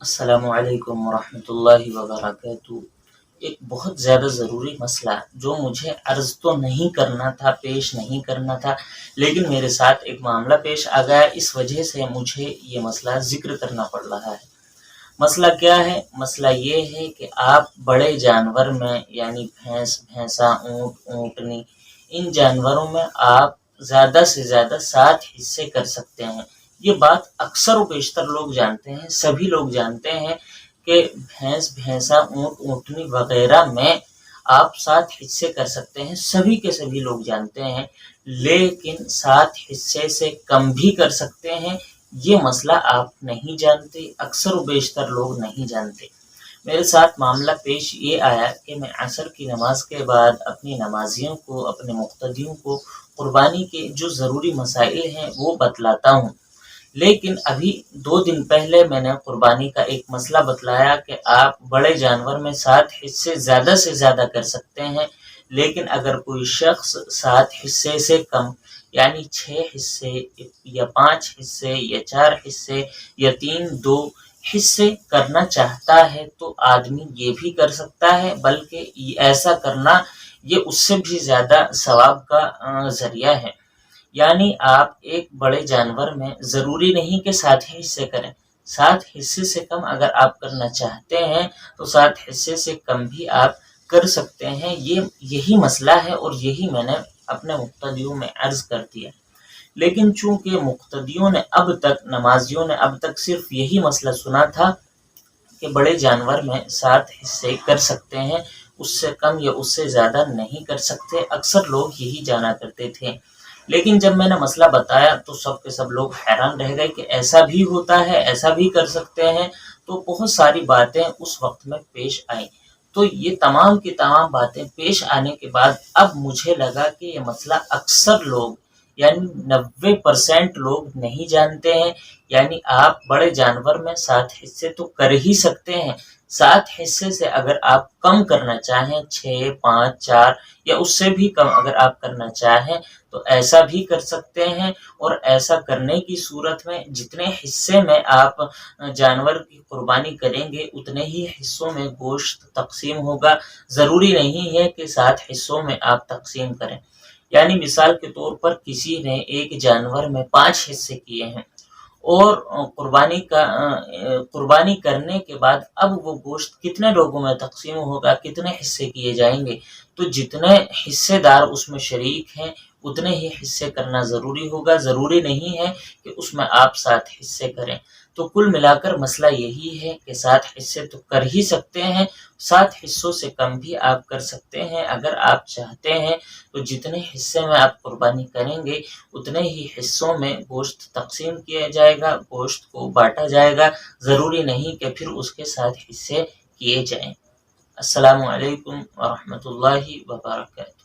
السلام علیکم ورحمۃ اللہ وبرکاتہ۔ ایک بہت زیادہ ضروری مسئلہ جو مجھے عرض تو نہیں کرنا تھا، پیش نہیں کرنا تھا، لیکن میرے ساتھ ایک معاملہ پیش آ گیا، اس وجہ سے مجھے یہ مسئلہ ذکر کرنا پڑ رہا ہے۔ مسئلہ کیا ہے؟ مسئلہ یہ ہے کہ آپ بڑے جانور میں یعنی بھینس، بھینسا، اونٹ، اونٹنی، ان جانوروں میں آپ زیادہ سے زیادہ 7 حصے کر سکتے ہیں۔ یہ بات اکثر و بیشتر لوگ جانتے ہیں، سبھی لوگ جانتے ہیں کہ بھینس، بھینسا، اونٹ، اونٹنی وغیرہ میں آپ 7 حصے کر سکتے ہیں، سبھی کے سبھی لوگ جانتے ہیں، لیکن 7 حصے سے کم بھی کر سکتے ہیں، یہ مسئلہ آپ نہیں جانتے، اکثر و بیشتر لوگ نہیں جانتے۔ میرے ساتھ معاملہ پیش یہ آیا کہ میں عصر کی نماز کے بعد اپنی نمازیوں کو، اپنے مقتدیوں کو قربانی کے جو ضروری مسائل ہیں وہ بتلاتا ہوں، لیکن ابھی 2 دن پہلے میں نے قربانی کا ایک مسئلہ بتلایا کہ آپ بڑے جانور میں 7 حصے زیادہ سے زیادہ کر سکتے ہیں، لیکن اگر کوئی شخص 7 حصے سے کم یعنی 6 حصے یا 5 حصے یا 4 حصے یا 2 حصے کرنا چاہتا ہے تو آدمی یہ بھی کر سکتا ہے، بلکہ ایسا کرنا یہ اس سے بھی زیادہ ثواب کا ذریعہ ہے۔ یعنی آپ ایک بڑے جانور میں ضروری نہیں کہ 7 ہی حصے کریں، 7 حصے سے کم اگر آپ کرنا چاہتے ہیں تو 7 حصے سے کم بھی آپ کر سکتے ہیں۔ یہی مسئلہ ہے اور یہی میں نے اپنے مقتدیوں میں عرض کر دیا، لیکن چونکہ مقتدیوں نے نمازیوں نے اب تک صرف یہی مسئلہ سنا تھا کہ بڑے جانور میں 7 حصے کر سکتے ہیں، اس سے کم یا اس سے زیادہ نہیں کر سکتے، اکثر لوگ یہی جانا کرتے تھے۔ لیکن جب میں نے مسئلہ بتایا تو سب کے سب لوگ حیران رہ گئے کہ ایسا بھی ہوتا ہے، ایسا بھی کر سکتے ہیں، تو بہت ساری باتیں اس وقت میں پیش آئیں۔ تو یہ تمام کی تمام باتیں پیش آنے کے بعد اب مجھے لگا کہ یہ مسئلہ اکثر لوگ یعنی 90% لوگ نہیں جانتے ہیں، یعنی آپ بڑے جانور میں 7 حصے تو کر ہی سکتے ہیں، 7 حصے سے اگر آپ کم کرنا چاہیں، 6، 5، 4 یا اس سے بھی کم اگر آپ کرنا چاہیں تو ایسا بھی کر سکتے ہیں، اور ایسا کرنے کی صورت میں جتنے حصے میں آپ جانور کی قربانی کریں گے اتنے ہی حصوں میں گوشت تقسیم ہوگا، ضروری نہیں ہے کہ 7 حصوں میں آپ تقسیم کریں۔ یعنی مثال کے طور پر کسی نے ایک جانور میں 5 حصے کیے ہیں اور قربانی کرنے کے بعد اب وہ گوشت کتنے لوگوں میں تقسیم ہوگا، کتنے حصے کیے جائیں گے، تو جتنے حصے دار اس میں شریک ہیں اتنے ہی حصے کرنا ضروری ہوگا، ضروری نہیں ہے کہ اس میں آپ 7 حصے کریں۔ تو کل ملا کر مسئلہ یہی ہے کہ 7 حصے تو کر ہی سکتے ہیں، 7 حصوں سے کم بھی آپ کر سکتے ہیں اگر آپ چاہتے ہیں، تو جتنے حصے میں آپ قربانی کریں گے اتنے ہی حصوں میں گوشت تقسیم کیا جائے گا، گوشت کو بانٹا جائے گا، ضروری نہیں کہ پھر اس کے 7 حصے کیے جائیں۔ السلام علیکم ورحمۃ اللہ وبرکاتہ۔